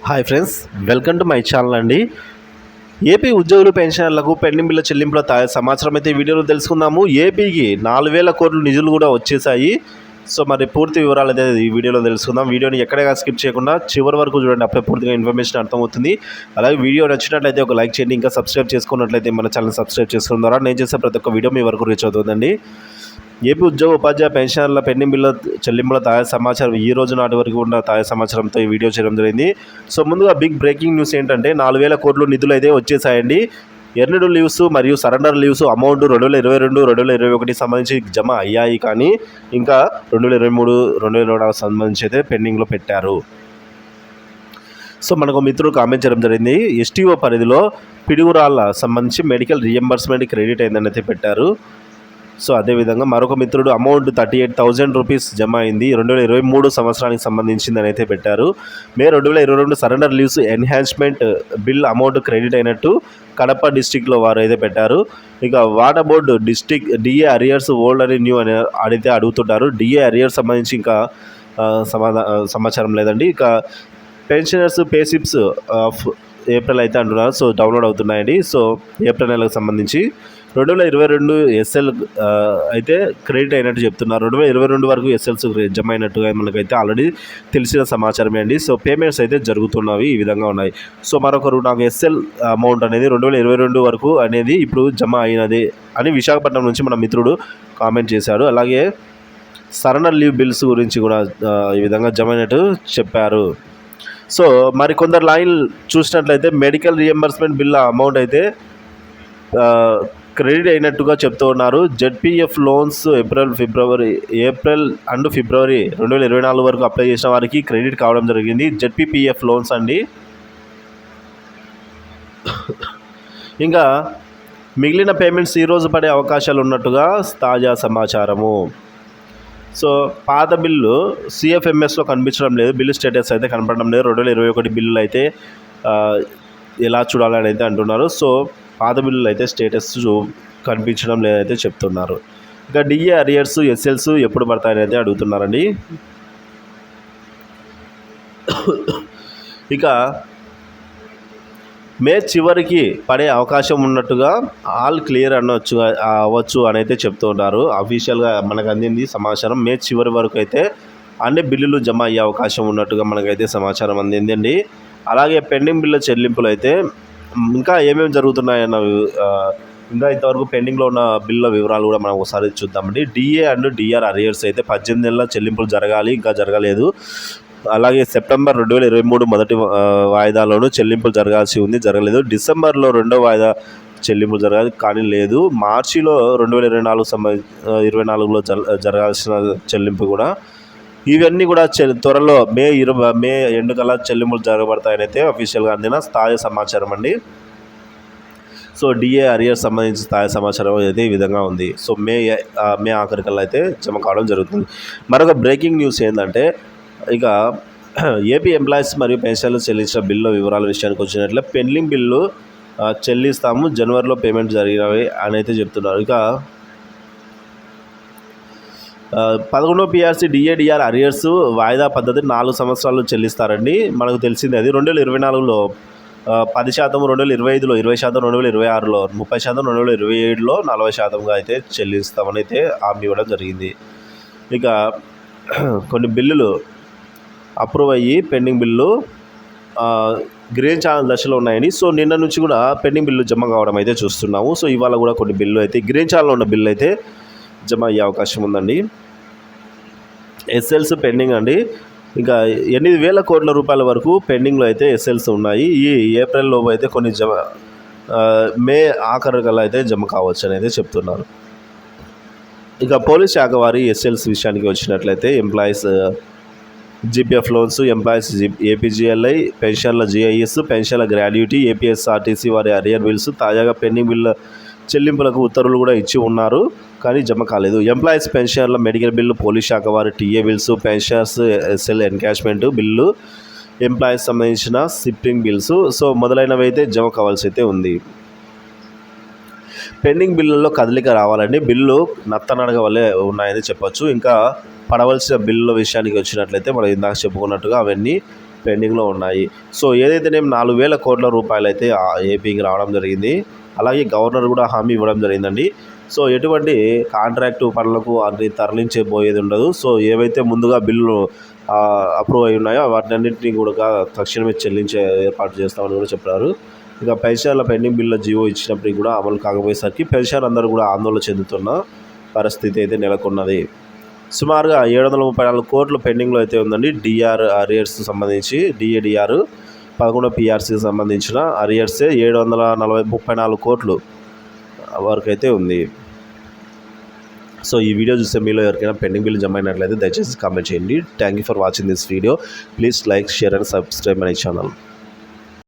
Hi friends, welcome to my channel అండి. AP ఉద్యోగులు పెన్షనర్లకు పెండింగ్ బిల్ల చెల్లింపుల సమాచారం అయితే వీడియోలో తెలుసుకుందాము. ఏపీకి 4,000 కోట్ల నిధులు కూడా వచ్చేసాయి. సో మరి పూర్తి వివరాలు అయితే ఈ వీడియోలో తెలుసుకుందాం. వీడియోని ఎక్కడైనా స్కిప్ చేయకుండా చివరి వరకు చూడండి, అప్పుడే పూర్తిగా ఇన్ఫర్మేషన్ అర్థమవుతుంది. అలాగే వీడియో నచ్చినట్లయితే ఒక లైక్ చేయండి. ఇంకా సబ్స్క్రైబ్ చేసుకున్నట్లయితే మన ఛానల్ సబ్స్క్రైబ్ చేసుకోవడం ద్వారా నేను చేసే ప్రతి ఒక్క వీడియో మీ వరకు రీచ్ అవుతుందండి. ఏపీ ఉద్యోగ ఉపాధ్యాయ పెన్షనర్ల పెండింగ్ బిల్ల చెల్లింపుల తాజా సమాచారం ఈ రోజు నాటి వరకు ఉన్న తాజా సమాచారంతో ఈ వీడియో చేయడం జరిగింది. సో ముందుగా బిగ్ బ్రేకింగ్ న్యూస్ ఏంటంటే 4,000 కోట్ల నిధులు అయితే వచ్చేసాయండి. ఎర్నడ్ లీవ్స్ మరియు సరెండర్ లీవ్స్ అమౌంట్ 2022, 2021 సంబంధించి జమ అయ్యాయి, కానీ ఇంకా 2023, 2024 సంబంధించి అయితే పెండింగ్లో పెట్టారు. సో మనకు మిత్రుడు కామెంట్ చేయడం జరిగింది. ఎస్టీఓ పరిధిలో పిడుగురాళ్ళ సంబంధించి మెడికల్ రియంబర్స్మెంట్ క్రెడిట్ అయిందని అయితే పెట్టారు. సో అదేవిధంగా మరొక మిత్రుడు అమౌంట్ 38,000 రూపీస్ జమ అయింది, 2023 సంవత్సరానికి సంబంధించిందని అయితే పెట్టారు. May 2022 surrender leaves enhancement bill amount credit అయినట్టు కడప డిస్టిక్లో వారు అయితే పెట్టారు. ఇక water board district DA arrears old అని న్యూ అని అడిగితే అడుగుతుంటారు. డిఏ అరియర్స్ సంబంధించి ఇంకా సమాచారం లేదండి. ఇక పెన్షనర్స్ పేసిప్స్ ఆఫ్ ఏప్రిల్ అయితే అంటున్నారు. సో డౌన్లోడ్ అవుతున్నాయండి. సో ఏప్రిల్ నెలకు సంబంధించి 2022 ఎస్ఎల్ అయితే క్రెడిట్ అయినట్టు చెప్తున్నారు. 2022 వరకు ఎస్ఎల్స్ జమ అయినట్టుగా మనకైతే ఆల్రెడీ తెలిసిన సమాచారమే అండి. సో పేమెంట్స్ అయితే జరుగుతున్నవి ఈ విధంగా ఉన్నాయి. సో మరొకరు నాకు ఎస్ఎల్ అమౌంట్ అనేది 2022 వరకు అనేది ఇప్పుడు జమ అయినది అని విశాఖపట్నం నుంచి మన మిత్రుడు కామెంట్ చేశాడు. అలాగే సరెండర్ లీవ్ బిల్స్ గురించి కూడా ఈ విధంగా జమ అయినట్టు చెప్పారు. సో మరి కొందరు లైన్ చూసినట్లయితే మెడికల్ రియంబర్స్మెంట్ బిల్ అమౌంట్ అయితే క్రెడిట్ అయినట్టుగా చెప్తూ ఉన్నారు. జెడ్పీఎఫ్ లోన్స్ ఏప్రిల్ అండ్ ఫిబ్రవరి 2024 వరకు అప్లై చేసిన వారికి క్రెడిట్ కావడం జరిగింది. జెడ్పీపీఎఫ్ లోన్స్ అండి. ఇంకా మిగిలిన పేమెంట్స్ ఈరోజు పడే అవకాశాలు ఉన్నట్టుగా తాజా సమాచారము. సో పాత బిల్లు సిఎఫ్ఎంఎస్లో కనిపించడం లేదు, బిల్లు స్టేటస్ అయితే కనపడడం లేదు. 2021 బిల్లులు అయితే ఎలా చూడాలని అయితే అంటున్నారు. సో పాత బిల్లులు అయితే స్టేటస్ కనిపించడం లేదైతే చెప్తున్నారు. ఇక డిఏ అరియర్స్ ఎస్ఎల్స్ ఎప్పుడు పడతాయని అయితే అడుగుతున్నారండి. ఇక మే చివరికి పడే అవకాశం ఉన్నట్టుగా ఆల్ క్లియర్ అవ్వచ్చు అని అయితే చెప్తున్నారు. అఫీషియల్గా మనకు అందింది సమాచారం. మే చివరి వరకు అయితే అన్ని బిల్లులు జమ అయ్యే అవకాశం ఉన్నట్టుగా మనకైతే సమాచారం అందిందండి. అలాగే పెండింగ్ బిల్ల చెల్లింపులు అయితే ఇంకా ఏమేమి జరుగుతున్నాయన్న ఇంకా ఇంతవరకు పెండింగ్లో ఉన్న బిల్ల వివరాలు కూడా మనం ఒకసారి చూద్దామండి. డిఏ అండ్ డిఆర్ అరియర్స్ అయితే 18 నెలల చెల్లింపులు జరగాలి, ఇంకా జరగలేదు. అలాగే సెప్టెంబర్ 2023 మొదటి వాయిదాలోనూ చెల్లింపులు జరగాల్సి ఉంది, జరగలేదు. డిసెంబర్లో రెండో వాయిదా చెల్లింపులు జరగాలి, కానీ లేదు. మార్చిలో 2024లో జరగాల్సిన చెల్లింపు కూడా, ఇవన్నీ కూడా త్వరలో మే ఎండు కల్లా చెల్లింపులు జరగబడతాయని అయితే అఫీషియల్గా అందిన తాజా సమాచారం అండి. సో డిఏ అరియర్ సంబంధించి తాజా సమాచారం అయితే ఈ విధంగా ఉంది. సో మే ఆఖరికల్లా అయితే జమ కావడం జరుగుతుంది. మరొక బ్రేకింగ్ న్యూస్ ఏంటంటే, ఇక ఏపీ ఎంప్లాయీస్ మరియు పెన్షన్లు చెల్లించిన బిల్లు వివరాల విషయానికి వచ్చినట్లే పెండింగ్ బిల్లు చెల్లిస్తాము, జనవరిలో పేమెంట్ జరిగినవి అని అయితే చెప్తున్నారు. ఇక 11వ పిఆర్సీ డిఏడిఆర్ అరియర్స్ వాయిదా పద్ధతి 4 సంవత్సరాలు చెల్లిస్తారండి. మనకు తెలిసింది అది 2024లో 10%, 2025లో 20%, 2026లో 30%, 2027లో 40%గా అయితే చెల్లిస్తామని అయితే హామీ ఇవ్వడం జరిగింది. ఇక కొన్ని బిల్లులు అప్రూవ్ అయ్యి పెండింగ్ బిల్లు గ్రీన్ ఛానల్ దశలో ఉన్నాయని. సో నిన్న నుంచి కూడా పెండింగ్ బిల్లు జమ కావడం అయితే చూస్తున్నాము. సో ఇవాళ కూడా కొన్ని బిల్లు అయితే గ్రీన్ ఛానల్లో ఉన్న బిల్లు అయితే జమ అయ్యే అవకాశం ఉందండి. ఎస్ఎల్స్ పెండింగ్ అండి. ఇంకా 8,000 కోట్ల రూపాయల వరకు పెండింగ్లో అయితే ఎస్ఎల్స్ ఉన్నాయి. ఈ ఏప్రిల్ లోపు అయితే కొన్ని మే ఆఖరి కల్లా అయితే జమ కావచ్చు అని అయితే చెప్తున్నారు. ఇక పోలీస్ శాఖ వారి ఎస్ఎల్స్ విషయానికి వచ్చినట్లయితే employees GPF loans, employees APGLI, పెన్షన్ల జీఐఎస్, పెన్షన్ల గ్రాడ్యుటీ, ఏపీఎస్ఆర్టీసీ వారి అరియర్ బిల్స్ తాజాగా పెండింగ్ బిల్ల చెల్లింపులకు ఉత్తర్వులు కూడా ఇచ్చి ఉన్నారు, కానీ జమ కాలేదు. ఎంప్లాయీస్ పెన్షన్ల మెడికల్ బిల్లు, పోలీస్ శాఖ వారి TA bills, pensioners SL encashment bill, employees సంబంధించిన షిఫ్టింగ్ బిల్స్, సో మొదలైనవి అయితే జమ కావాల్సి అయితే ఉంది. పెండింగ్ బిల్లుల్లో కదలిక రావాలండి. బిల్లు నత్తనడగ వల్లే ఉన్నాయని చెప్పొచ్చు. ఇంకా పడవలసిన బిల్లుల విషయానికి వచ్చినట్లయితే మనం ఇందాక చెప్పుకున్నట్టుగా అవన్నీ పెండింగ్లో ఉన్నాయి. సో ఏదైతేనేం 4,000 కోట్ల రూపాయలు అయితే ఏపీకి రావడం జరిగింది. అలాగే గవర్నర్ కూడా హామీ ఇవ్వడం జరిగిందండి. సో ఎటువంటి కాంట్రాక్టు పనులకు అన్ని తరలించబోయేది ఉండదు. సో ఏవైతే ముందుగా బిల్లులు అప్రూవ్ అయి ఉన్నాయో వాటినన్నింటినీ కూడా తక్షణమే చెల్లించే ఏర్పాటు చేస్తామని కూడా చెప్పారు. ఇక పెన్షన్ల పెండింగ్ బిల్లుల జీవో ఇచ్చినప్పటికీ కూడా అమలు కాకపోయేసరికి పెన్షన్ అందరూ కూడా ఆందోళన చెందుతున్న పరిస్థితి అయితే నెలకొన్నది. సుమారుగా 734 కోట్లు పెండింగ్లో అయితే ఉందండి. డిఆర్ అరియర్స్ సంబంధించి డిఏడిఆర్ 11 పిఆర్సీకి సంబంధించిన అరియర్సే 734 కోట్లు వరకు అయితే ఉంది. సో ఈ వీడియో చూస్తే మీలో ఎవరికైనా పెండింగ్ బిల్ జమ అయినట్లయితే దయచేసి కామెంట్ చేయండి. Thank you for watching this video. Please like, share and subscribe my channel.